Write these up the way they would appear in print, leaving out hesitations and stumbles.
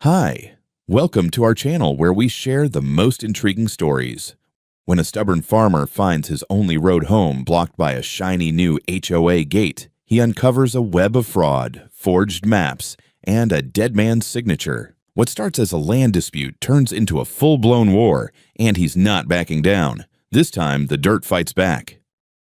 Hi, welcome to our channel where we share the most intriguing stories. When a stubborn farmer finds his only road home blocked by a shiny new HOA gate, he uncovers a web of fraud, forged maps, and a dead man's signature. What starts as a land dispute turns into a full-blown war, and he's not backing down. This time, the dirt fights back.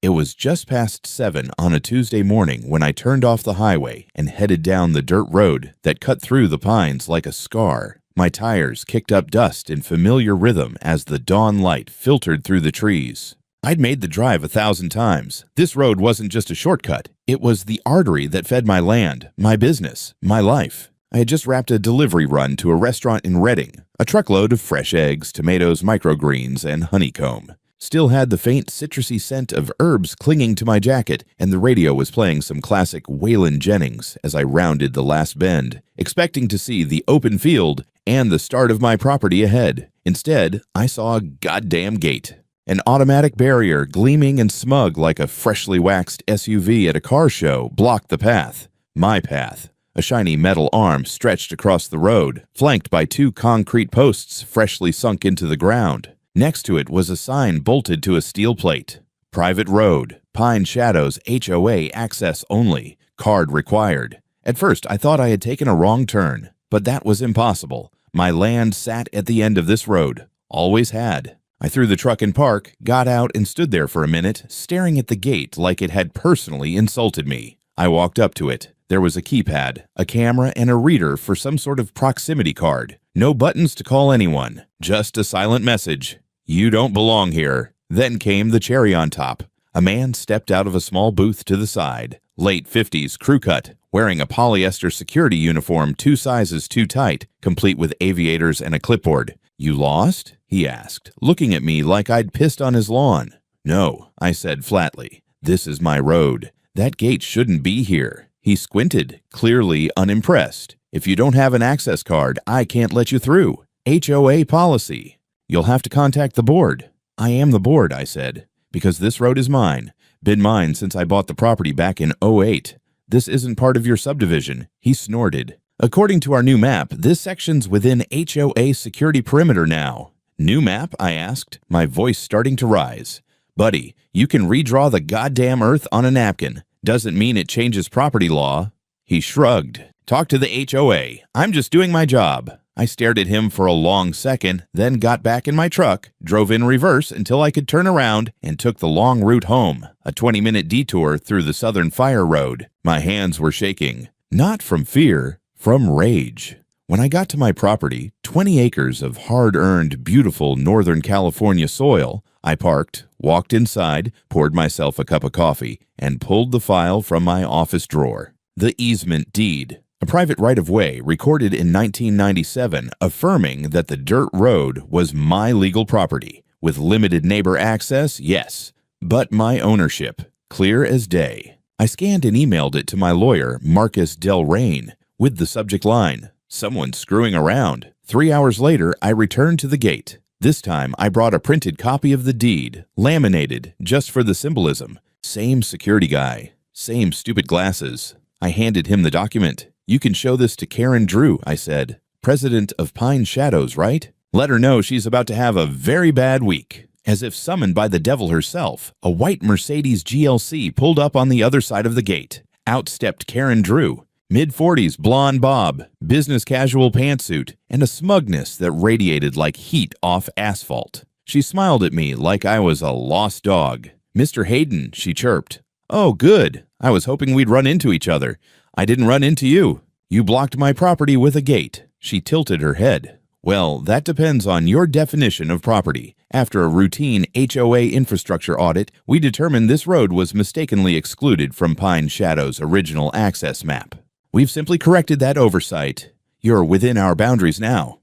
It was just past 7 on a Tuesday morning when I turned off the highway and headed down the dirt road that cut through the pines like a scar. My tires kicked up dust in familiar rhythm as the dawn light filtered through the trees. I'd made the drive 1,000 times. This road wasn't just a shortcut. It was the artery that fed my land, my business, my life. I had just wrapped a delivery run to a restaurant in Reading, a truckload of fresh eggs, tomatoes, microgreens, and honeycomb. Still had the faint citrusy scent of herbs clinging to my jacket, and the radio was playing some classic Waylon Jennings as I rounded the last bend, expecting to see the open field and the start of my property ahead. Instead, I saw a goddamn gate. An automatic barrier gleaming and smug like a freshly waxed SUV at a car show blocked the path. My path. A shiny metal arm stretched across the road, flanked by 2 concrete posts freshly sunk into the ground. Next to it was a sign bolted to a steel plate. Private road, Pine Shadows HOA access only, card required. At first, I thought I had taken a wrong turn, but that was impossible. My land sat at the end of this road. Always had. I threw the truck in park, got out, and stood there for a minute, staring at the gate like it had personally insulted me. I walked up to it. There was a keypad, a camera, and a reader for some sort of proximity card. No buttons to call anyone, just a silent message. You don't belong here. Then came the cherry on top. A man stepped out of a small booth to the side, late 50s crew cut, wearing a polyester security uniform 2 sizes too tight, complete with aviators and a clipboard. You lost? He asked, looking at me like I'd pissed on his lawn. No, I said flatly. This is my road. That gate shouldn't be here. He squinted, clearly unimpressed. If you don't have an access card, I can't let you through. HOA policy. You'll have to contact the board. I am the board, I said, because this road is mine. Been mine since I bought the property back in '08. This isn't part of your subdivision. He snorted. According to our new map, this section's within HOA security perimeter now. New map? I asked, my voice starting to rise. Buddy, you can redraw the goddamn earth on a napkin. Doesn't mean it changes property law. He shrugged. Talk to the HOA. I'm just doing my job. I stared at him for a long second, then got back in my truck, drove in reverse until I could turn around, and took the long route home, a 20-minute detour through the Southern Fire Road. My hands were shaking. Not from fear, from rage. When I got to my property, 20 acres of hard-earned, beautiful Northern California soil, I parked, walked inside, poured myself a cup of coffee, and pulled the file from my office drawer. The easement deed, a private right-of-way recorded in 1997 affirming that the dirt road was my legal property, with limited neighbor access, yes, but my ownership, clear as day. I scanned and emailed it to my lawyer, Marcus Del Rain, with the subject line, "Someone's screwing around." 3 hours later, I returned to the gate. This time, I brought a printed copy of the deed, laminated, just for the symbolism. Same security guy, same stupid glasses. I handed him the document. You can show this to Karen Drew, I said. President of Pine Shadows, right? Let her know she's about to have a very bad week. As if summoned by the devil herself, a white Mercedes GLC pulled up on the other side of the gate. Out stepped Karen Drew. Mid-40s blonde bob, business casual pantsuit, and a smugness that radiated like heat off asphalt. She smiled at me like I was a lost dog. "Mr. Hayden," she chirped. "Oh, good. I was hoping we'd run into each other. I didn't run into you. You blocked my property with a gate." She tilted her head. "Well, that depends on your definition of property. After a routine HOA infrastructure audit, we determined this road was mistakenly excluded from Pine Shadow's original access map. We've simply corrected that oversight. You're within our boundaries now."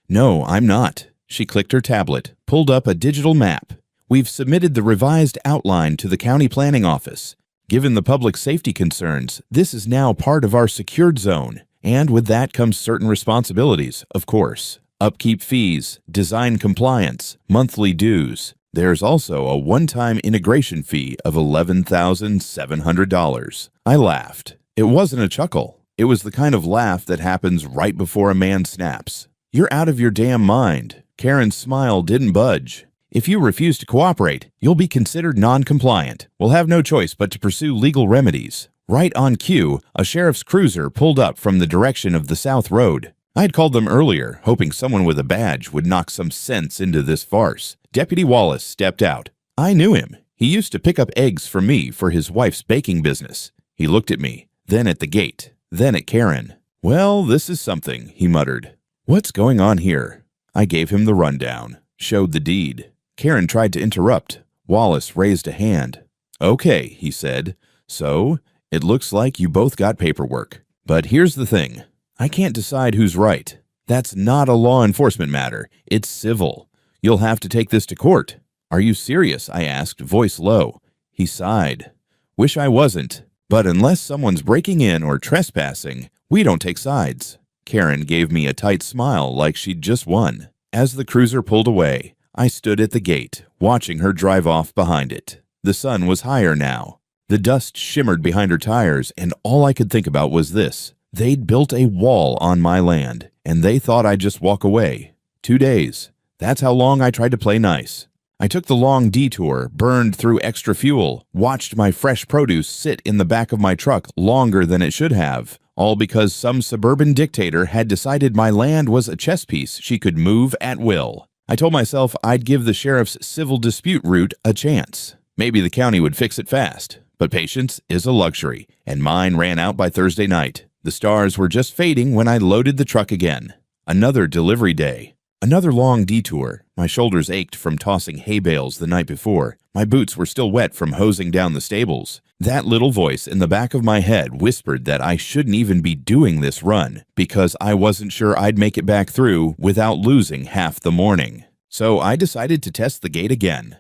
"No, I'm not." She clicked her tablet, pulled up a digital map. "We've submitted the revised outline to the county planning office. Given the public safety concerns, this is now part of our secured zone, and with that comes certain responsibilities, of course. Upkeep fees, design compliance, monthly dues. There's also a one-time integration fee of $11,700. I laughed. It wasn't a chuckle. It was the kind of laugh that happens right before a man snaps. "You're out of your damn mind." Karen's smile didn't budge. "If you refuse to cooperate, you'll be considered non-compliant. We'll have no choice but to pursue legal remedies." Right on cue, a sheriff's cruiser pulled up from the direction of the South Road. I had called them earlier, hoping someone with a badge would knock some sense into this farce. Deputy Wallace stepped out. I knew him. He used to pick up eggs for me for his wife's baking business. He looked at me, then at the gate, then at Karen. "Well, this is something," he muttered. "What's going on here?" I gave him the rundown, showed the deed. Karen tried to interrupt. Wallace raised a hand. "Okay," he said. "So, it looks like you both got paperwork. But here's the thing. I can't decide who's right. That's not a law enforcement matter. It's civil. You'll have to take this to court." "Are you serious?" I asked, voice low. He sighed. "Wish I wasn't. But unless someone's breaking in or trespassing, we don't take sides." Karen gave me a tight smile like she'd just won. As the cruiser pulled away, I stood at the gate, watching her drive off behind it. The sun was higher now. The dust shimmered behind her tires, and all I could think about was this. They'd built a wall on my land, and they thought I'd just walk away. 2 days. That's how long I tried to play nice. I took the long detour, burned through extra fuel, watched my fresh produce sit in the back of my truck longer than it should have, all because some suburban dictator had decided my land was a chess piece she could move at will. I told myself I'd give the sheriff's civil dispute route a chance. Maybe the county would fix it fast. But patience is a luxury, and mine ran out by Thursday night. The stars were just fading when I loaded the truck again. Another delivery day. Another long detour. My shoulders ached from tossing hay bales the night before. My boots were still wet from hosing down the stables. That little voice in the back of my head whispered that I shouldn't even be doing this run because I wasn't sure I'd make it back through without losing half the morning. So I decided to test the gate again.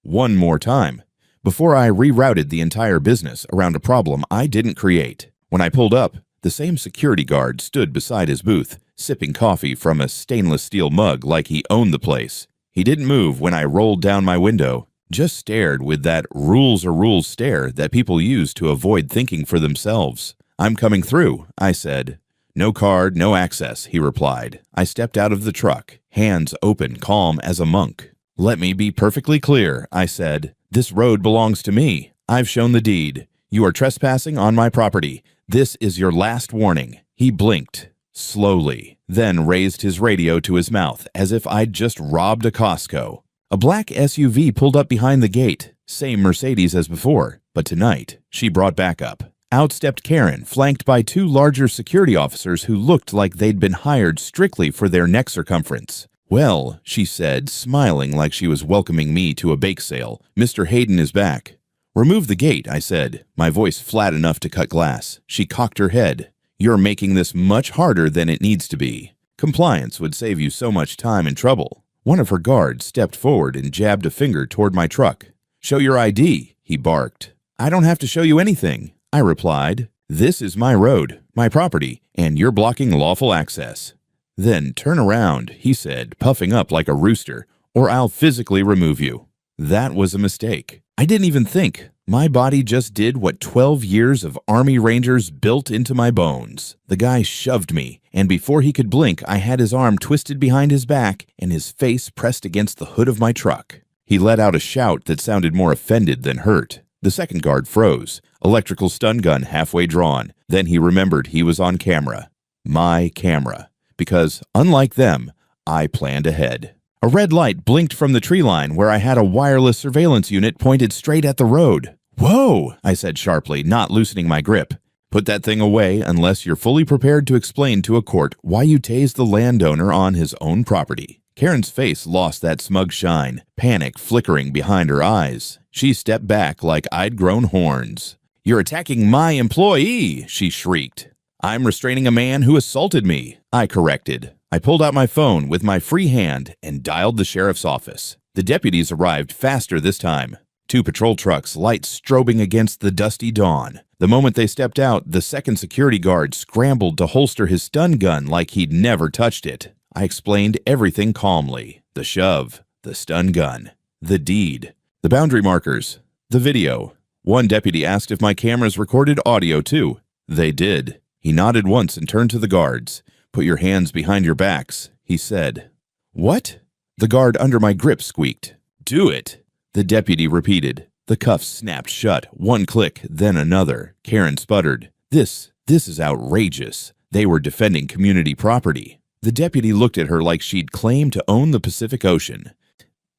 One more time. Before I rerouted the entire business around a problem I didn't create. When I pulled up, the same security guard stood beside his booth, sipping coffee from a stainless steel mug like he owned the place. He didn't move when I rolled down my window, just stared with that rules are rules stare that people use to avoid thinking for themselves. "I'm coming through," I said. "No card, no access," he replied. I stepped out of the truck, hands open, calm as a monk. "Let me be perfectly clear," I said. "This road belongs to me. I've shown the deed. You are trespassing on my property. This is your last warning." He blinked, slowly, then raised his radio to his mouth as if I'd just robbed a Costco. A black SUV pulled up behind the gate, same Mercedes as before, but tonight she brought backup. Out stepped Karen, flanked by 2 larger security officers who looked like they'd been hired strictly for their neck circumference. "Well," she said, smiling like she was welcoming me to a bake sale, "Mr. Hayden is back." "Remove the gate," I said, my voice flat enough to cut glass. She cocked her head. "You're making this much harder than it needs to be. Compliance would save you so much time and trouble." One of her guards stepped forward and jabbed a finger toward my truck. "Show your ID," he barked. "I don't have to show you anything," I replied. "This is my road, my property, and you're blocking lawful access." "Then turn around," he said, puffing up like a rooster, "or I'll physically remove you." That was a mistake. I didn't even think. My body just did what 12 years of Army Rangers built into my bones. The guy shoved me, and before he could blink, I had his arm twisted behind his back and his face pressed against the hood of my truck. He let out a shout that sounded more offended than hurt. The second guard froze, electrical stun gun halfway drawn. Then he remembered he was on camera. My camera. Because, unlike them, I planned ahead. A red light blinked from the tree line where I had a wireless surveillance unit pointed straight at the road. "Whoa," I said sharply, not loosening my grip. "Put that thing away unless you're fully prepared to explain to a court why you tased the landowner on his own property." Karen's face lost that smug shine, panic flickering behind her eyes. She stepped back like I'd grown horns. "You're attacking my employee," she shrieked. "I'm restraining a man who assaulted me," I corrected. I pulled out my phone with my free hand and dialed the sheriff's office. The deputies arrived faster this time. 2 patrol trucks, lights strobing against the dusty dawn. The moment they stepped out, the second security guard scrambled to holster his stun gun like he'd never touched it. I explained everything calmly. The shove, the stun gun, the deed, the boundary markers, the video. One deputy asked if my cameras recorded audio too. They did. He nodded once and turned to the guards. "Put your hands behind your backs," he said. "What?" The guard under my grip squeaked. "Do it," the deputy repeated. The cuffs snapped shut, one click, then another. Karen sputtered. This is outrageous. They were defending community property. The deputy looked at her like she'd claimed to own the Pacific Ocean.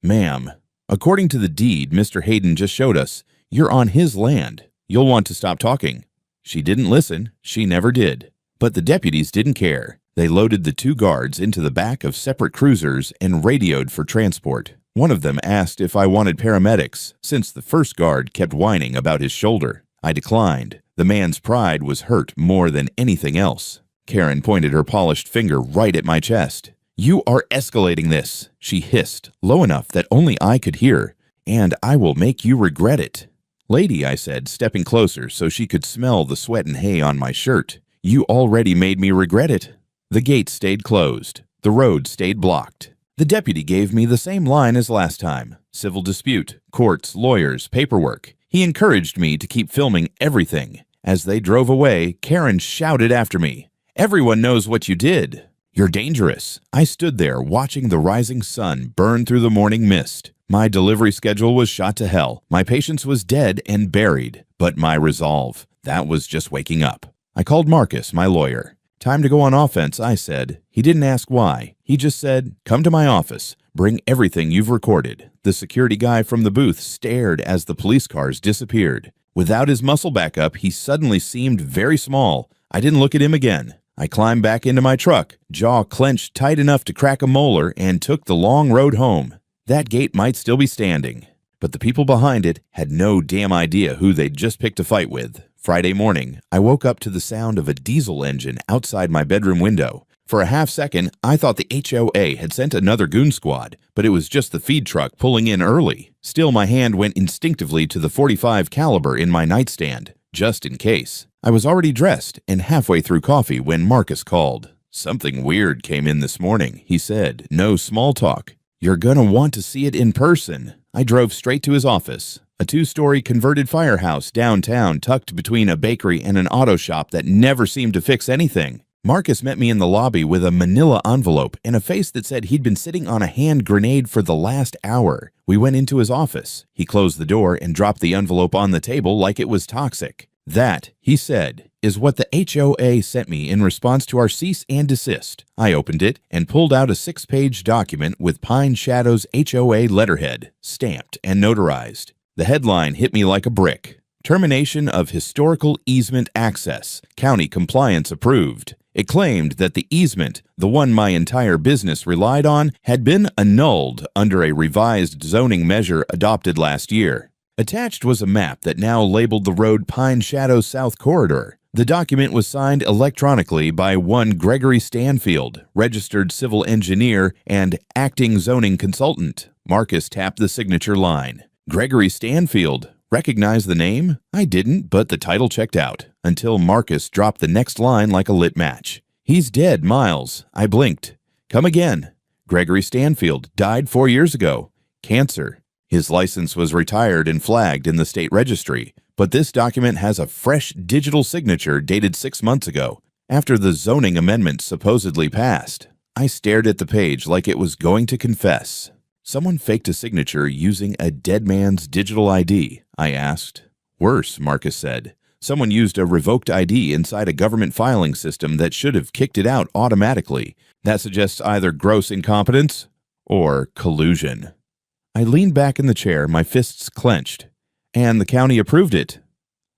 "Ma'am, according to the deed Mr. Hayden just showed us, you're on his land. You'll want to stop talking." She didn't listen. She never did. But the deputies didn't care. They loaded the two guards into the back of separate cruisers and radioed for transport. One of them asked if I wanted paramedics, since the first guard kept whining about his shoulder. I declined. The man's pride was hurt more than anything else. Karen pointed her polished finger right at my chest. "You are escalating this," she hissed, low enough that only I could hear, "and I will make you regret it." "Lady," I said, stepping closer so she could smell the sweat and hay on my shirt, "you already made me regret it." The gate stayed closed. The road stayed blocked. The deputy gave me the same line as last time. Civil dispute, courts, lawyers, paperwork. He encouraged me to keep filming everything. As they drove away, Karen shouted after me, "Everyone knows what you did. You're dangerous." I stood there watching the rising sun burn through the morning mist. My delivery schedule was shot to hell. My patience was dead and buried. But my resolve, that was just waking up. I called Marcus, my lawyer. "Time to go on offense," I said. He didn't ask why. He just said, "Come to my office. Bring everything you've recorded." The security guy from the booth stared as the police cars disappeared. Without his muscle backup, he suddenly seemed very small. I didn't look at him again. I climbed back into my truck, jaw clenched tight enough to crack a molar, and took the long road home. That gate might still be standing, but the people behind it had no damn idea who they'd just picked a fight with. Friday morning, I woke up to the sound of a diesel engine outside my bedroom window. For a half second, I thought the HOA had sent another goon squad, but it was just the feed truck pulling in early. Still, my hand went instinctively to the .45 caliber in my nightstand, just in case. I was already dressed and halfway through coffee when Marcus called. "Something weird came in this morning," he said. "No small talk. You're gonna want to see it in person." I drove straight to his office. A 2-story converted firehouse downtown tucked between a bakery and an auto shop that never seemed to fix anything. Marcus met me in the lobby with a manila envelope and a face that said he'd been sitting on a hand grenade for the last hour. We went into his office. He closed the door and dropped the envelope on the table like it was toxic. "That," he said, "is what the HOA sent me in response to our cease and desist." I opened it and pulled out a 6-page document with Pine Shadow's HOA letterhead, stamped and notarized. The headline hit me like a brick. "Termination of historical easement access. County compliance approved." It claimed that the easement, the one my entire business relied on, had been annulled under a revised zoning measure adopted last year. Attached was a map that now labeled the road Pine Shadow South Corridor. The document was signed electronically by one Gregory Stanfield, registered civil engineer and acting zoning consultant. Marcus tapped the signature line. Gregory Stanfield. Recognize the name? I didn't, but the title checked out, until Marcus dropped the next line like a lit match. "He's dead, Miles." I blinked. "Come again." Gregory Stanfield died 4 years ago. Cancer. His license was retired and flagged in the state registry, but this document has a fresh digital signature dated 6 months ago, after the zoning amendment supposedly passed. I stared at the page like it was going to confess. "Someone faked a signature using a dead man's digital ID?" I asked. "Worse," Marcus said. "Someone used a revoked ID inside a government filing system that should have kicked it out automatically. That suggests either gross incompetence or collusion." I leaned back in the chair, my fists clenched. "And the county approved it?"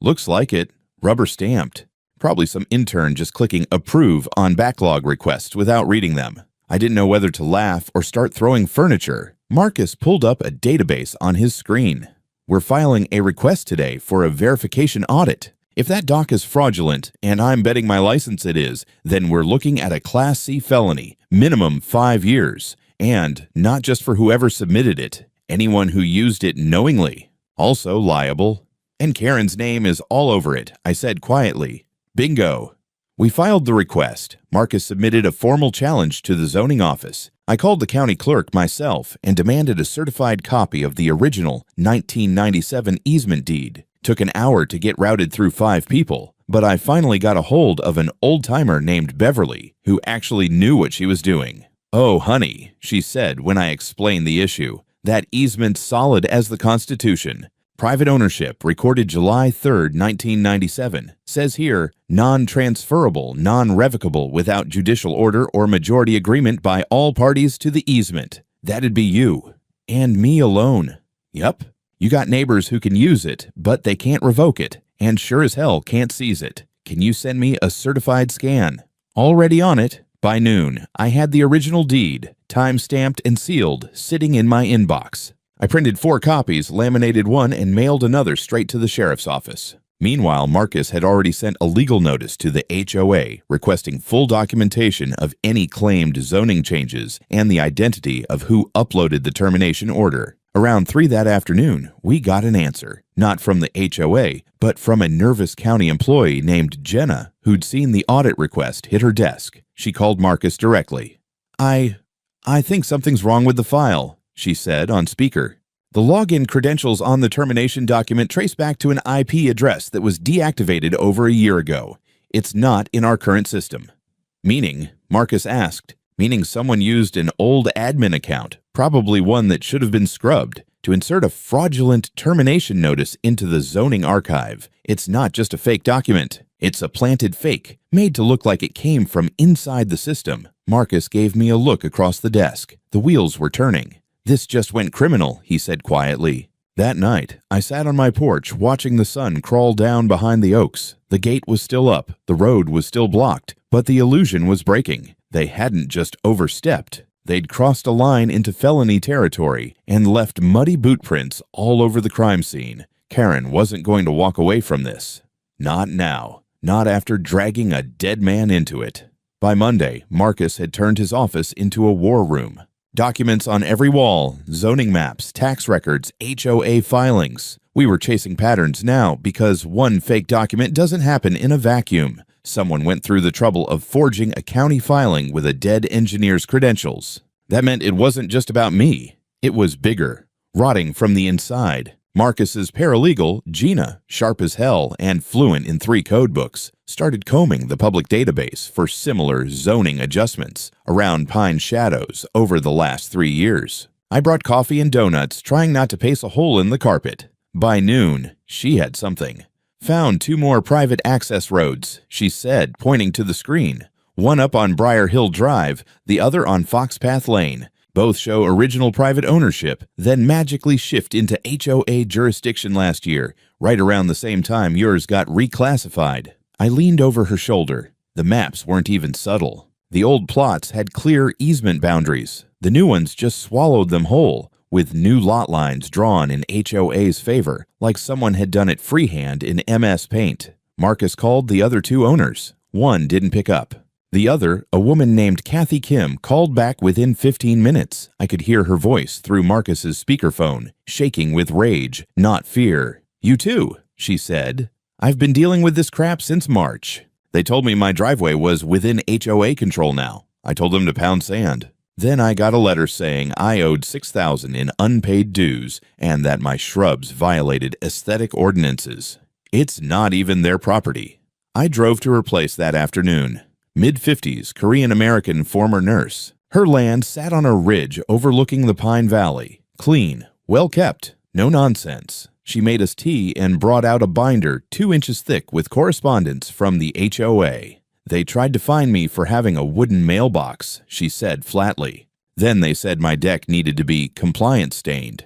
"Looks like it. Rubber stamped. Probably some intern just clicking approve on backlog requests without reading them." I didn't know whether to laugh or start throwing furniture. Marcus pulled up a database on his screen. "We're filing a request today for a verification audit. If that doc is fraudulent, and I'm betting my license it is, then we're looking at a Class C felony, minimum 5 years, and not just for whoever submitted it, anyone who used it knowingly. Also liable. And Karen's name is all over it," I said quietly. "Bingo." We filed the request. Marcus submitted a formal challenge to the zoning office. I called the county clerk myself and demanded a certified copy of the original 1997 easement deed. Took an hour to get routed through 5 people. but I finally got a hold of an old-timer named Beverly who actually knew what she was doing. "Oh, honey," she said when I explained the issue, "that easement's solid as the Constitution. Private ownership, recorded July 3rd, 1997. Says here, non-transferable, non-revocable without judicial order or majority agreement by all parties to the easement. That'd be you. And me alone. Yup. You got neighbors who can use it, but they can't revoke it, and sure as hell can't seize it. Can you send me a certified scan? Already on it. By noon, I had the original deed, time-stamped and sealed, sitting in my inbox. I printed 4 copies, laminated one, and mailed another straight to the sheriff's office. Meanwhile, Marcus had already sent a legal notice to the HOA requesting full documentation of any claimed zoning changes and the identity of who uploaded the termination order. Around 3 that afternoon, we got an answer, not from the HOA, but from a nervous county employee named Jenna who'd seen the audit request hit her desk. She called Marcus directly. I think something's wrong with the file," she said on speaker. "The login credentials on the termination document trace back to an IP address that was deactivated over a year ago. It's not in our current system." "Meaning?" Marcus asked. "Meaning someone used an old admin account, probably one that should have been scrubbed, to insert a fraudulent termination notice into the zoning archive. It's not just a fake document. It's a planted fake, made to look like it came from inside the system." Marcus gave me a look across the desk. The wheels were turning. "This just went criminal," he said quietly. That night, I sat on my porch watching the sun crawl down behind the oaks. The gate was still up, the road was still blocked, but the illusion was breaking. They hadn't just overstepped. They'd crossed a line into felony territory and left muddy boot prints all over the crime scene. Karen wasn't going to walk away from this. Not now. Not after dragging a dead man into it. By Monday, Marcus had turned his office into a war room. Documents on every wall, zoning maps, tax records, HOA filings. We were chasing patterns now because one fake document doesn't happen in a vacuum. Someone went through the trouble of forging a county filing with a dead engineer's credentials. That meant it wasn't just about me. It was bigger, rotting from the inside. Marcus's paralegal, Gina, sharp as hell and fluent in 3 code books, started combing the public database for similar zoning adjustments around Pine Shadows over the last 3 years. I brought coffee and donuts, trying not to pace a hole in the carpet. By noon, she had something. "Found 2 more private access roads," she said, pointing to the screen. "One up on Briar Hill Drive, the other on Foxpath Lane. Both show original private ownership, then magically shift into HOA jurisdiction last year, right around the same time yours got reclassified." I leaned over her shoulder. The maps weren't even subtle. The old plots had clear easement boundaries. The new ones just swallowed them whole, with new lot lines drawn in HOA's favor, like someone had done it freehand in MS Paint. Marcus called the other 2 owners. One didn't pick up. The other, a woman named Kathy Kim, called back within 15 minutes. I could hear her voice through Marcus's speakerphone, shaking with rage, not fear. "You too," she said. "I've been dealing with this crap since March. They told me my driveway was within HOA control now. I told them to pound sand. Then I got a letter saying I owed $6,000 in unpaid dues and that my shrubs violated aesthetic ordinances. It's not even their property." I drove to her place that afternoon. Mid-50s, Korean-American former nurse. Her land sat on a ridge overlooking the Pine Valley. Clean, well-kept, no nonsense. She made us tea and brought out a binder 2 inches thick with correspondence from the HOA. "They tried to fine me for having a wooden mailbox," she said flatly. "Then they said my deck needed to be compliance stained."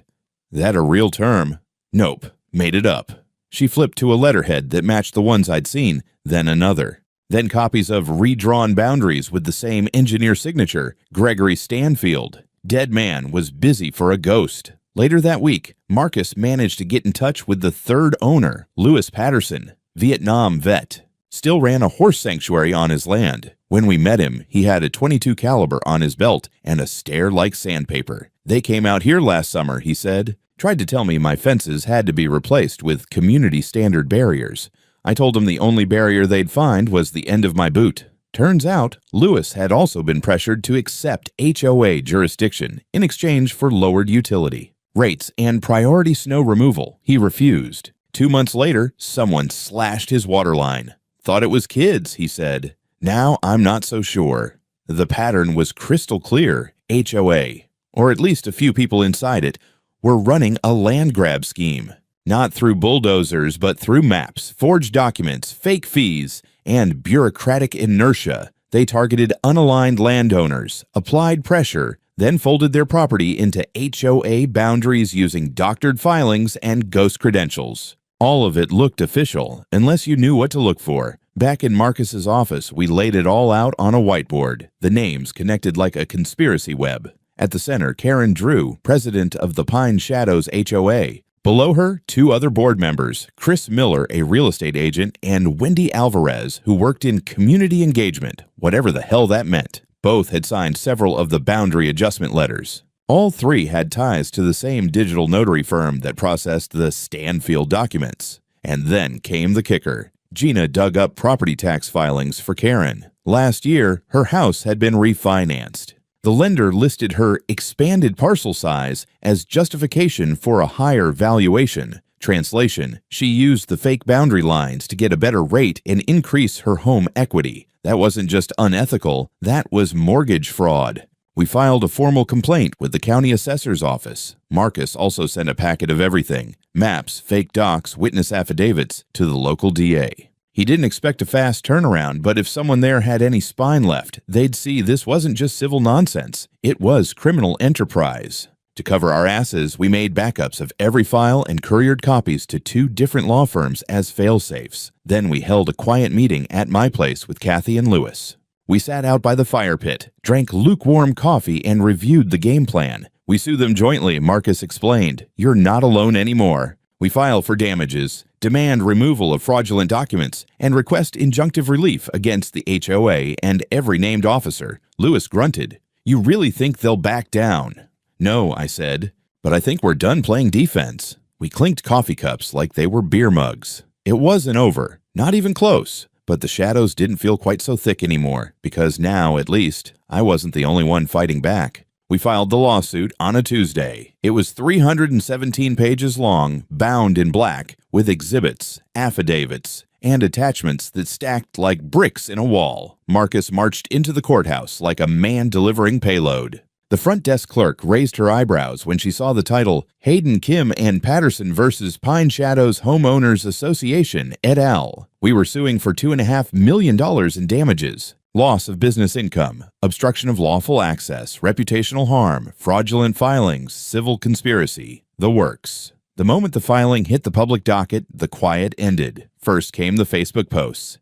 "That a real term?" "Nope, made it up." She flipped to a letterhead that matched the ones I'd seen, then another. Then copies of redrawn boundaries with the same engineer signature, Gregory Stanfield. Dead man was busy for a ghost. Later that week, Marcus managed to get in touch with the 3rd owner, Lewis Patterson, Vietnam vet. Still ran a horse sanctuary on his land. When we met him, he had a .22 caliber on his belt and a stare like sandpaper. "They came out here last summer," he said. "Tried to tell me my fences had to be replaced with community standard barriers. I told them the only barrier they'd find was the end of my boot." Turns out, Lewis had also been pressured to accept HOA jurisdiction in exchange for lowered utility rates and priority snow removal. He refused. 2 months later, someone slashed his water line. Thought it was kids, he said. Now I'm not so sure. The pattern was crystal clear. HOA, or at least a few people inside it, were running a land grab scheme. Not through bulldozers, but through maps, forged documents, fake fees, and bureaucratic inertia. They targeted unaligned landowners, applied pressure, then folded their property into HOA boundaries using doctored filings and ghost credentials. All of it looked official, unless you knew what to look for. Back in Marcus's office, we laid it all out on a whiteboard, the names connected like a conspiracy web. At the center, Karen Drew, president of the Pine Shadows HOA. Below her, 2 other board members, Chris Miller, a real estate agent, and Wendy Alvarez, who worked in community engagement, whatever the hell that meant. Both had signed several of the boundary adjustment letters. All 3 had ties to the same digital notary firm that processed the Stanfield documents. And then came the kicker. Gina dug up property tax filings for Karen. Last year, her house had been refinanced. The lender listed her expanded parcel size as justification for a higher valuation. Translation, she used the fake boundary lines to get a better rate and increase her home equity. That wasn't just unethical, that was mortgage fraud. We filed a formal complaint with the county assessor's office. Marcus also sent a packet of everything, maps, fake docs, witness affidavits, to the local DA. He didn't expect a fast turnaround, but if someone there had any spine left, they'd see this wasn't just civil nonsense. It was criminal enterprise. To cover our asses, we made backups of every file and couriered copies to 2 different law firms as fail-safes. Then we held a quiet meeting at my place with Kathy and Lewis. We sat out by the fire pit, drank lukewarm coffee, and reviewed the game plan. We sue them jointly, Marcus explained. You're not alone anymore. We file for damages, demand removal of fraudulent documents, and request injunctive relief against the HOA and every named officer. Lewis grunted. You really think they'll back down? No, I said, but I think we're done playing defense. We clinked coffee cups like they were beer mugs. It wasn't over, not even close. But the shadows didn't feel quite so thick anymore, because now, at least, I wasn't the only one fighting back. We filed the lawsuit on a Tuesday. It was 317 pages long, bound in black, with exhibits, affidavits, and attachments that stacked like bricks in a wall. Marcus marched into the courthouse like a man delivering payload. The front desk clerk raised her eyebrows when she saw the title, Hayden Kim and Patterson versus Pine Shadows Homeowners Association, et al. We were suing for $2.5 million in damages. Loss of business income, obstruction of lawful access, reputational harm, fraudulent filings, civil conspiracy, the works. The moment the filing hit the public docket, the quiet ended. First came the Facebook posts.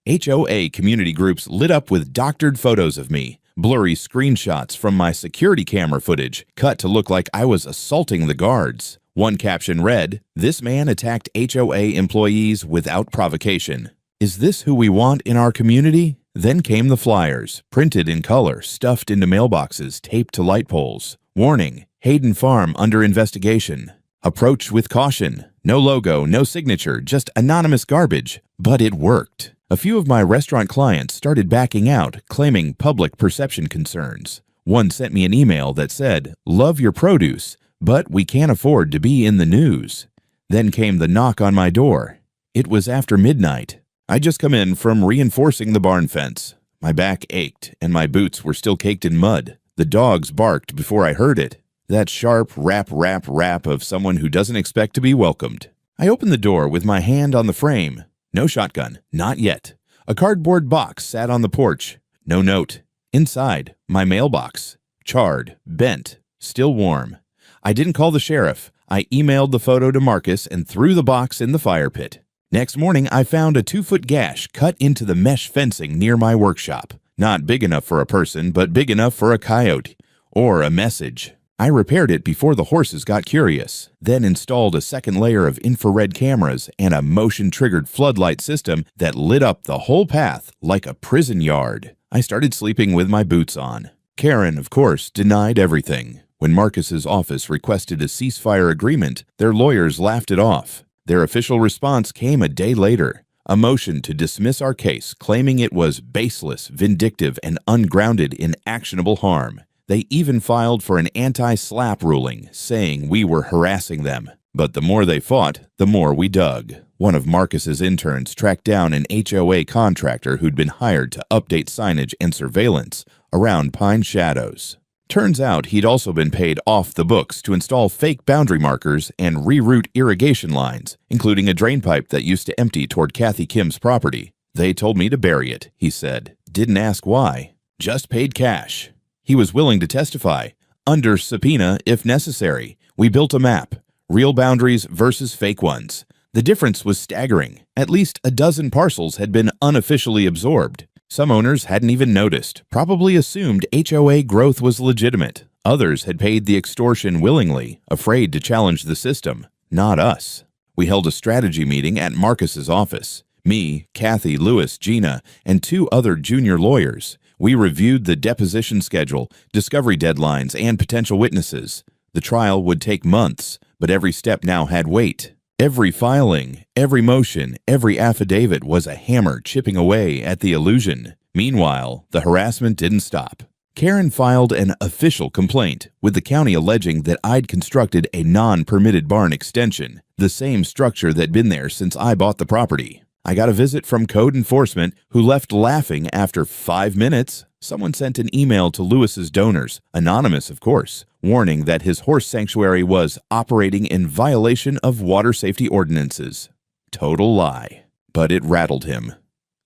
HOA community groups lit up with doctored photos of me. Blurry screenshots from my security camera footage, cut to look like I was assaulting the guards. One caption read, "This man attacked HOA employees without provocation." Is this who we want in our community? Then came the flyers, printed in color, stuffed into mailboxes, taped to light poles. Warning, Hayden Farm under investigation. Approach with caution. No logo, no signature, just anonymous garbage. But it worked. A few of my restaurant clients started backing out, claiming public perception concerns. One sent me an email that said, "Love your produce, but we can't afford to be in the news." Then came the knock on my door. It was after midnight. I'd just come in from reinforcing the barn fence. My back ached, and my boots were still caked in mud. The dogs barked before I heard it. That sharp rap of someone who doesn't expect to be welcomed. I opened the door with my hand on the frame. No shotgun, not yet. A cardboard box sat on the porch. No note. Inside, my mailbox. Charred, bent, still warm. I didn't call the sheriff. I emailed the photo to Marcus and threw the box in the fire pit. Next morning, I found a 2-foot gash cut into the mesh fencing near my workshop. Not big enough for a person, but big enough for a coyote. Or a message. I repaired it before the horses got curious, then installed a second layer of infrared cameras and a motion-triggered floodlight system that lit up the whole path like a prison yard. I started sleeping with my boots on. Karen, of course, denied everything. When Marcus's office requested a ceasefire agreement, their lawyers laughed it off. Their official response came a day later. A motion to dismiss our case, claiming it was baseless, vindictive, and ungrounded in actionable harm. They even filed for an anti-SLAPP ruling, saying we were harassing them. But the more they fought, the more we dug. One of Marcus's interns tracked down an HOA contractor who'd been hired to update signage and surveillance around Pine Shadows. Turns out he'd also been paid off the books to install fake boundary markers and reroute irrigation lines, including a drain pipe that used to empty toward Kathy Kim's property. They told me to bury it, he said. Didn't ask why. Just paid cash. He was willing to testify, under subpoena if necessary. We built a map. Real boundaries versus fake ones. The difference was staggering. At least a dozen parcels had been unofficially absorbed. Some owners hadn't even noticed, probably assumed HOA growth was legitimate. Others had paid the extortion willingly, afraid to challenge the system. Not us. We held a strategy meeting at Marcus's office. Me, Kathy, Lewis, Gina, and 2 other junior lawyers. We reviewed the deposition schedule, discovery deadlines, and potential witnesses. The trial would take months, but every step now had weight. Every filing, every motion, every affidavit was a hammer chipping away at the illusion. Meanwhile, the harassment didn't stop. Karen filed an official complaint, with the county alleging that I'd constructed a non-permitted barn extension, the same structure that'd been there since I bought the property. I got a visit from code enforcement who left laughing after 5 minutes. Someone sent an email to Lewis's donors, anonymous of course, warning that his horse sanctuary was operating in violation of water safety ordinances. Total lie. But it rattled him.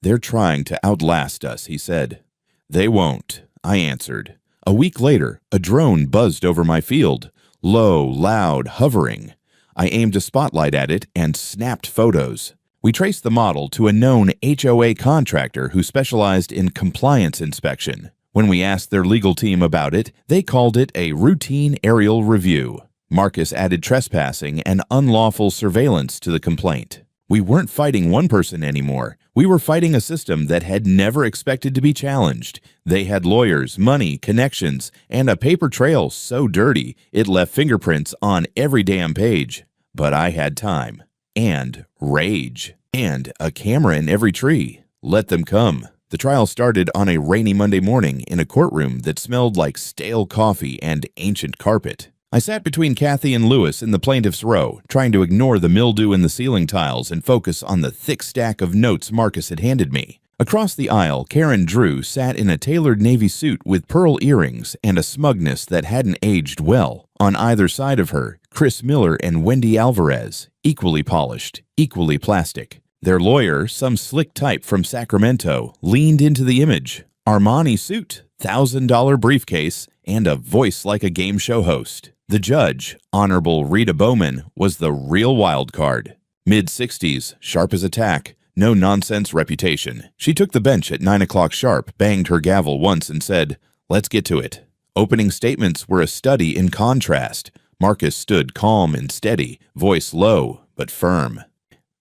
They're trying to outlast us, he said. They won't, I answered. A week later, a drone buzzed over my field, low, loud, hovering. I aimed a spotlight at it and snapped photos. We traced the model to a known HOA contractor who specialized in compliance inspection. When we asked their legal team about it, they called it a routine aerial review. Marcus added trespassing and unlawful surveillance to the complaint. We weren't fighting one person anymore. We were fighting a system that had never expected to be challenged. They had lawyers, money, connections, and a paper trail so dirty it left fingerprints on every damn page. But I had time. And rage. And a camera in every tree. Let them come. The trial started on a rainy Monday morning in a courtroom that smelled like stale coffee and ancient carpet. I sat between Kathy and Lewis in the plaintiff's row, trying to ignore the mildew in the ceiling tiles and focus on the thick stack of notes Marcus had handed me. Across the aisle, Karen Drew sat in a tailored navy suit with pearl earrings and a smugness that hadn't aged well. On either side of her, Chris Miller and Wendy Alvarez, equally polished, equally plastic. Their lawyer, some slick type from Sacramento, leaned into the image. Armani suit, $1,000 briefcase, and a voice like a game show host. The judge, Honorable Rita Bowman, was the real wild card. Mid-60s, sharp as a tack, no-nonsense reputation. She took the bench at 9 o'clock sharp, banged her gavel once and said, "Let's get to it." Opening statements were a study in contrast. Marcus stood calm and steady, voice low but firm.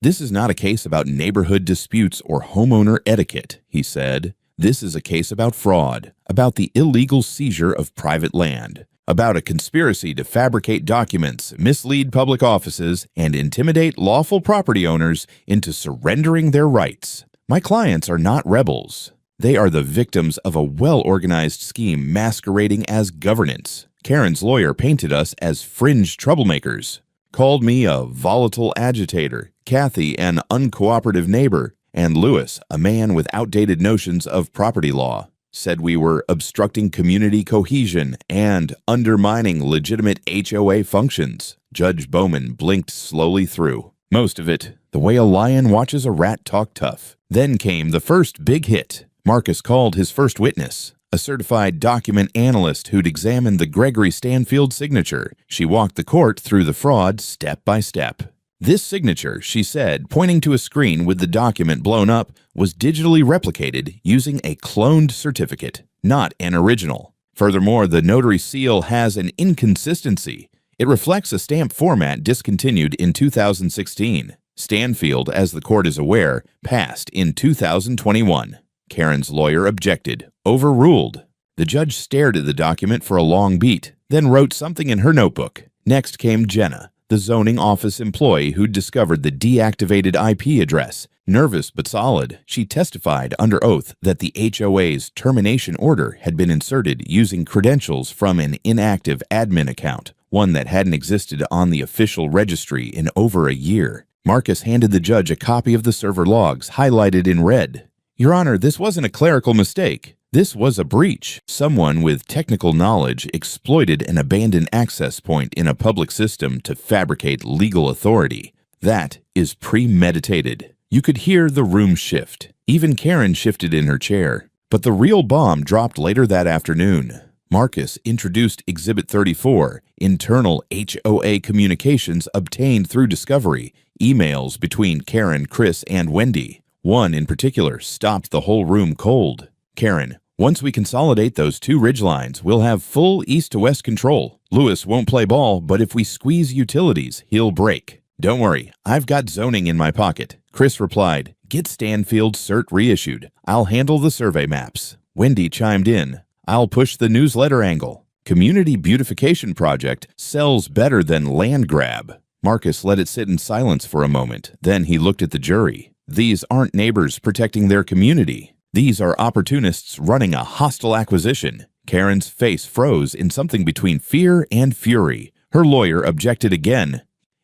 "This is not a case about neighborhood disputes or homeowner etiquette," he said. "This is a case about fraud, about the illegal seizure of private land, about a conspiracy to fabricate documents, mislead public offices, and intimidate lawful property owners into surrendering their rights. My clients are not rebels. They are the victims of a well-organized scheme masquerading as governance. Karen's lawyer painted us as fringe troublemakers, called me a volatile agitator, Kathy an uncooperative neighbor, and Lewis a man with outdated notions of property law. Said we were obstructing community cohesion and undermining legitimate HOA functions." Judge Bowman blinked slowly through. Most of it, the way a lion watches a rat talk tough. Then came the first big hit. Marcus called his first witness, a certified document analyst who'd examined the Gregory Stanfield signature. She walked the court through the fraud step by step. "This signature," she said, pointing to a screen with the document blown up, "was digitally replicated using a cloned certificate, not an original. Furthermore, the notary seal has an inconsistency. It reflects a stamp format discontinued in 2016. Stanfield, as the court is aware, passed in 2021. Karen's lawyer objected. Overruled. The judge stared at the document for a long beat, then wrote something in her notebook. Next came Jenna, the zoning office employee who'd discovered the deactivated IP address. Nervous but solid, she testified under oath that the HOA's termination order had been inserted using credentials from an inactive admin account, one that hadn't existed on the official registry in over a year. Marcus handed the judge a copy of the server logs, highlighted in red. "Your Honor, this wasn't a clerical mistake. This was a breach. Someone with technical knowledge exploited an abandoned access point in a public system to fabricate legal authority. That is premeditated." You could hear the room shift. Even Karen shifted in her chair. But the real bomb dropped later that afternoon. Marcus introduced Exhibit 34, internal HOA communications obtained through discovery, emails between Karen, Chris, and Wendy. One in particular stopped the whole room cold. "Karen, once we consolidate those two ridgelines, we'll have full east to west control. Lewis won't play ball, but if we squeeze utilities, he'll break. Don't worry, I've got zoning in my pocket." Chris replied, "Get Stanfield's cert reissued. I'll handle the survey maps." Wendy chimed in, "I'll push the newsletter angle. Community beautification project sells better than land grab." Marcus let it sit in silence for a moment. Then he looked at the jury. These aren't neighbors protecting their community. These are opportunists running a hostile acquisition. Karen's face froze in something between fear and fury. Her lawyer objected again.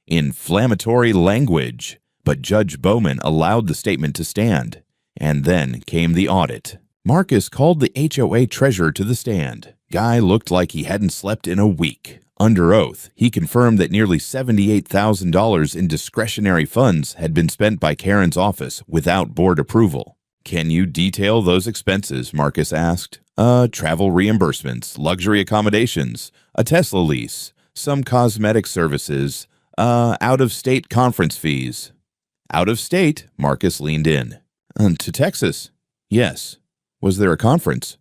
Inflammatory language. But Judge Bowman allowed the statement to stand. And then came the audit. Marcus called the HOA treasurer to the stand. Guy looked like he hadn't slept in a week. Under oath, he confirmed that nearly $78,000 in discretionary funds had been spent by Karen's office without board approval. "Can you detail those expenses?" Marcus asked. Travel reimbursements, luxury accommodations, a Tesla lease, some cosmetic services, out-of-state conference fees." "Out of state?" Marcus leaned in. "To Texas." "Yes." "Was there a conference?"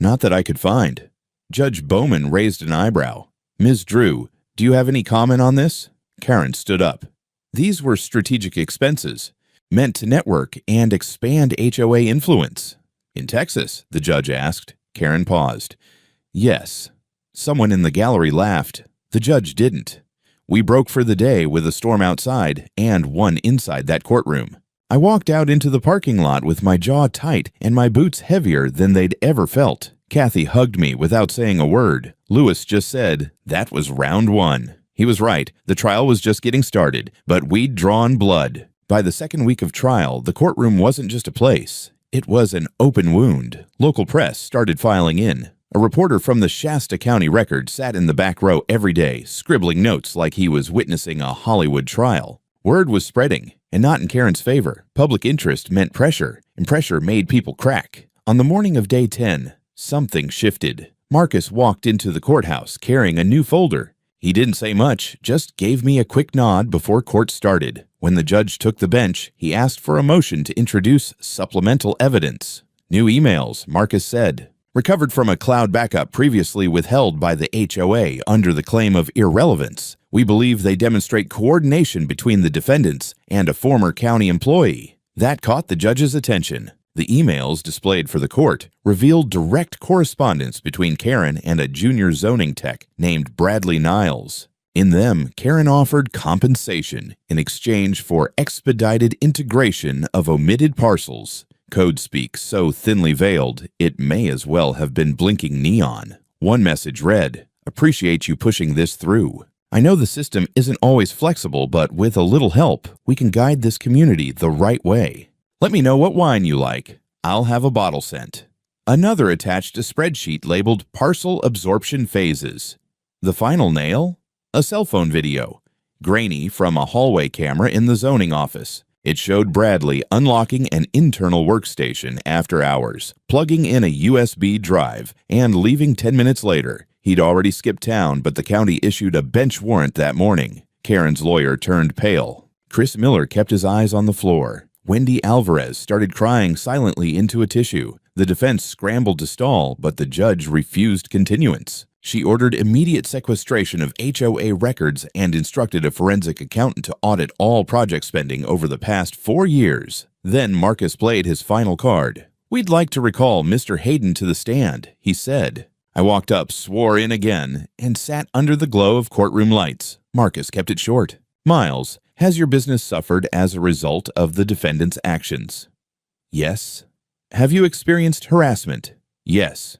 "Not that I could find." Judge Bowman raised an eyebrow. "Ms. Drew, do you have any comment on this?" Karen stood up. "These were strategic expenses, meant to network and expand HOA influence." "In Texas?" the judge asked. Karen paused. "Yes." Someone in the gallery laughed. The judge didn't. "We broke for the day with a storm outside and one inside that courtroom. I walked out into the parking lot with my jaw tight and my boots heavier than they'd ever felt. Kathy hugged me without saying a word. Lewis just said, 'That was round one.' He was right. The trial was just getting started, but we'd drawn blood. By the second week of trial, the courtroom wasn't just a place. It was an open wound. Local press started filing in. A reporter from the Shasta County Record sat in the back row every day, scribbling notes like he was witnessing a Hollywood trial. Word was spreading, and not in Karen's favor. Public interest meant pressure, and pressure made people crack. On the morning of day 10, something shifted. Marcus walked into the courthouse carrying a new folder. He didn't say much, just gave me a quick nod before court started. When the judge took the bench, he asked for a motion to introduce supplemental evidence. "New emails," Marcus said. "Recovered from a cloud backup previously withheld by the HOA under the claim of irrelevance. We believe they demonstrate coordination between the defendants and a former county employee." That caught the judge's attention. The emails displayed for the court revealed direct correspondence between Karen and a junior zoning tech named Bradley Niles. In them, Karen offered compensation in exchange for expedited integration of omitted parcels. Code speak so thinly veiled, it may as well have been blinking neon. One message read, "Appreciate you pushing this through. I know the system isn't always flexible, but with a little help, we can guide this community the right way. Let me know what wine you like. I'll have a bottle sent." Another attached a spreadsheet labeled Parcel Absorption Phases. The final nail? A cell phone video, grainy from a hallway camera in the zoning office. It showed Bradley unlocking an internal workstation after hours, plugging in a USB drive, and leaving 10 minutes later. He'd already skipped town, but the county issued a bench warrant that morning. Karen's lawyer turned pale. Chris Miller kept his eyes on the floor. Wendy Alvarez started crying silently into a tissue. The defense scrambled to stall, but the judge refused continuance. She ordered immediate sequestration of HOA records and instructed a forensic accountant to audit all project spending over the past 4 years. Then Marcus played his final card. "We'd like to recall Mr. Hayden to the stand," he said. I walked up, swore in again, and sat under the glow of courtroom lights. Marcus kept it short. "Miles, has your business suffered as a result of the defendant's actions?" "Yes." "Have you experienced harassment?" "Yes."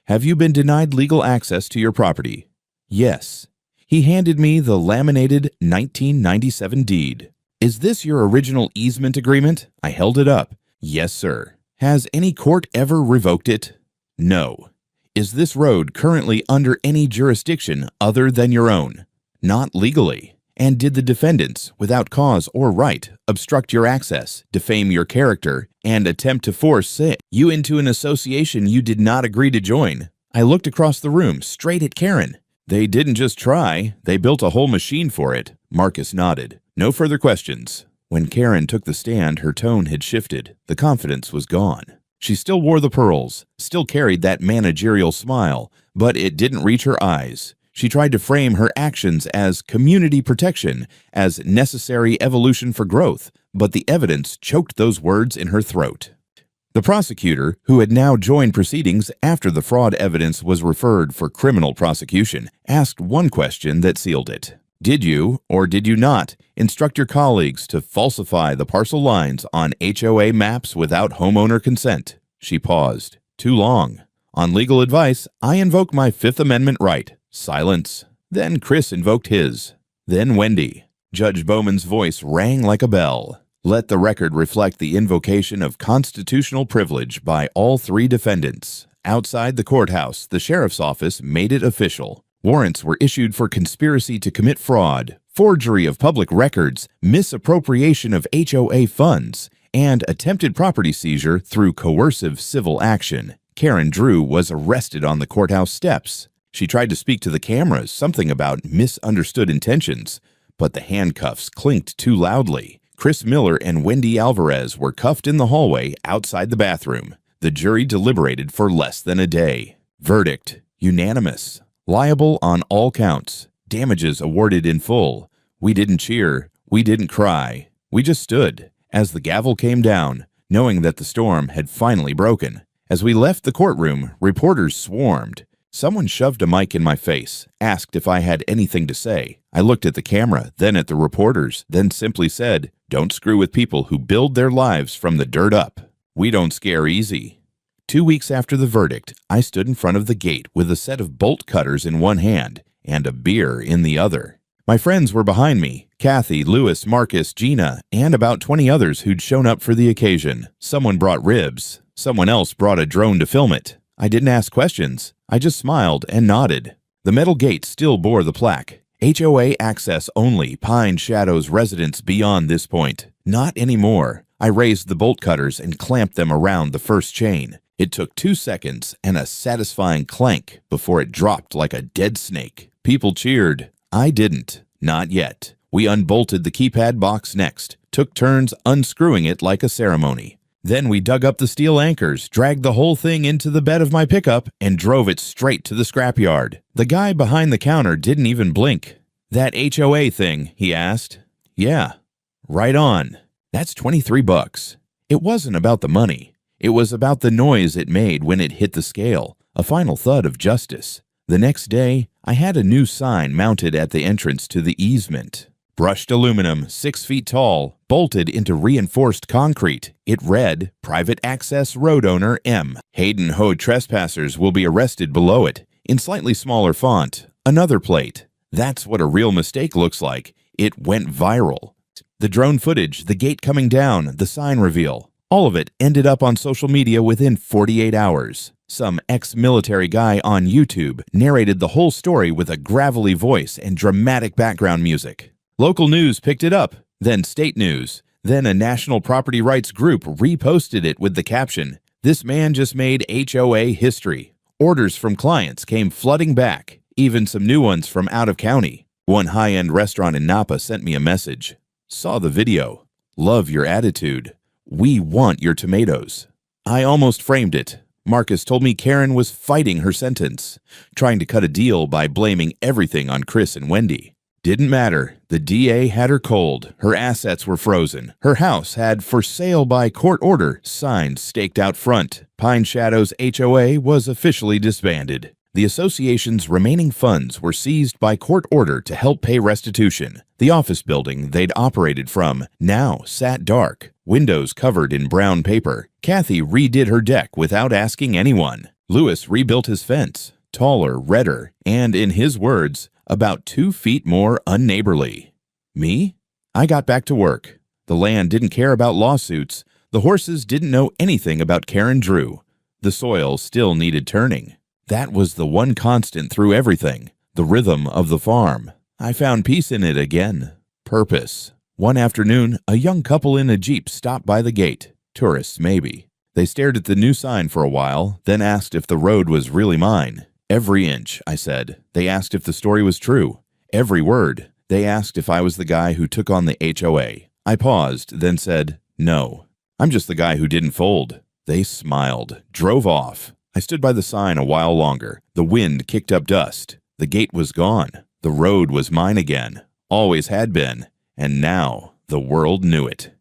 "Have you been denied legal access to your property?" "Yes." He handed me the laminated 1997 deed. "Is this your original easement agreement?" I held it up. "Yes, sir." "Has any court ever revoked it?" "No." "Is this road currently under any jurisdiction other than your own?" "Not legally." "And did the defendants, without cause or right, obstruct your access, defame your character, and attempt to force you into an association you did not agree to join?" I looked across the room, straight at Karen. "They didn't just try, they built a whole machine for it." Marcus nodded. "No further questions." When Karen took the stand, her tone had shifted. The confidence was gone. She still wore the pearls, still carried that managerial smile, but it didn't reach her eyes. She tried to frame her actions as community protection, as necessary evolution for growth, but the evidence choked those words in her throat. The prosecutor, who had now joined proceedings after the fraud evidence was referred for criminal prosecution, asked one question that sealed it. "Did you, or did you not, instruct your colleagues to falsify the parcel lines on HOA maps without homeowner consent?" She paused. "Too long. On legal advice, I invoke my Fifth Amendment right." Silence. Then Chris invoked his. Then Wendy. Judge Bowman's voice rang like a bell. "Let the record reflect the invocation of constitutional privilege by all three defendants. Outside the courthouse, the sheriff's office made it official. Warrants were issued for conspiracy to commit fraud, forgery of public records, misappropriation of HOA funds, and attempted property seizure through coercive civil action. Karen Drew was arrested on the courthouse steps. She tried to speak to the cameras, something about misunderstood intentions, but the handcuffs clinked too loudly. Chris Miller and Wendy Alvarez were cuffed in the hallway outside the bathroom. The jury deliberated for less than a day. Verdict: unanimous. Liable on all counts. Damages awarded in full. We didn't cheer. We didn't cry. We just stood as the gavel came down, knowing that the storm had finally broken. As we left the courtroom, reporters swarmed. Someone shoved a mic in my face, asked if I had anything to say. I looked at the camera, then at the reporters, then simply said, "Don't screw with people who build their lives from the dirt up. We don't scare easy." 2 weeks after the verdict, I stood in front of the gate with a set of bolt cutters in one hand and a beer in the other. My friends were behind me, Kathy, Lewis, Marcus, Gina, and about 20 others who'd shown up for the occasion. Someone brought ribs. Someone else brought a drone to film it. I didn't ask questions. I just smiled and nodded. The metal gate still bore the plaque. HOA access only, Pine Shadows residents beyond this point. Not anymore. I raised the bolt cutters and clamped them around the first chain. It took 2 seconds and a satisfying clank before it dropped like a dead snake. People cheered. I didn't. Not yet. We unbolted the keypad box next, took turns unscrewing it like a ceremony. Then we dug up the steel anchors, dragged the whole thing into the bed of my pickup, and drove it straight to the scrapyard. The guy behind the counter didn't even blink. "That HOA thing?" he asked. "Yeah." "Right on. That's $23. It wasn't about the money. It was about the noise it made when it hit the scale, a final thud of justice. The next day, I had a new sign mounted at the entrance to the easement. Brushed aluminum, 6 feet tall, bolted into reinforced concrete. It read, "Private Access Road Owner M. Hayden Ho trespassers will be arrested" below it, in slightly smaller font. Another plate. That's what a real mistake looks like. It went viral. The drone footage, the gate coming down, the sign reveal. All of it ended up on social media within 48 hours. Some ex-military guy on YouTube narrated the whole story with a gravelly voice and dramatic background music. Local news picked it up, then state news. Then a national property rights group reposted it with the caption, "This man just made HOA history." Orders from clients came flooding back, even some new ones from out of county. One high-end restaurant in Napa sent me a message. "Saw the video. Love your attitude. We want your tomatoes." I almost framed it. Marcus told me Karen was fighting her sentence, trying to cut a deal by blaming everything on Chris and Wendy. Didn't matter. The DA had her cold. Her assets were frozen. Her house had "for sale by court order" signs staked out front. Pine Shadows HOA was officially disbanded. The association's remaining funds were seized by court order to help pay restitution. The office building they'd operated from now sat dark, windows covered in brown paper. Kathy redid her deck without asking anyone. Lewis rebuilt his fence. taller, redder, and, in his words, about 2 feet more unneighborly. Me? I got back to work. The land didn't care about lawsuits. The horses didn't know anything about Karen Drew. The soil still needed turning. That was the one constant through everything, the rhythm of the farm. I found peace in it again. Purpose. One afternoon, a young couple in a Jeep stopped by the gate. Tourists, maybe. They stared at the new sign for a while, then asked if the road was really mine. Every inch, I said. They asked if the story was true. Every word. They asked if I was the guy who took on the HOA. I paused, then said, no. I'm just the guy who didn't fold. They smiled, drove off. I stood by the sign a while longer. The wind kicked up dust. The gate was gone. The road was mine again. Always had been. And now the world knew it.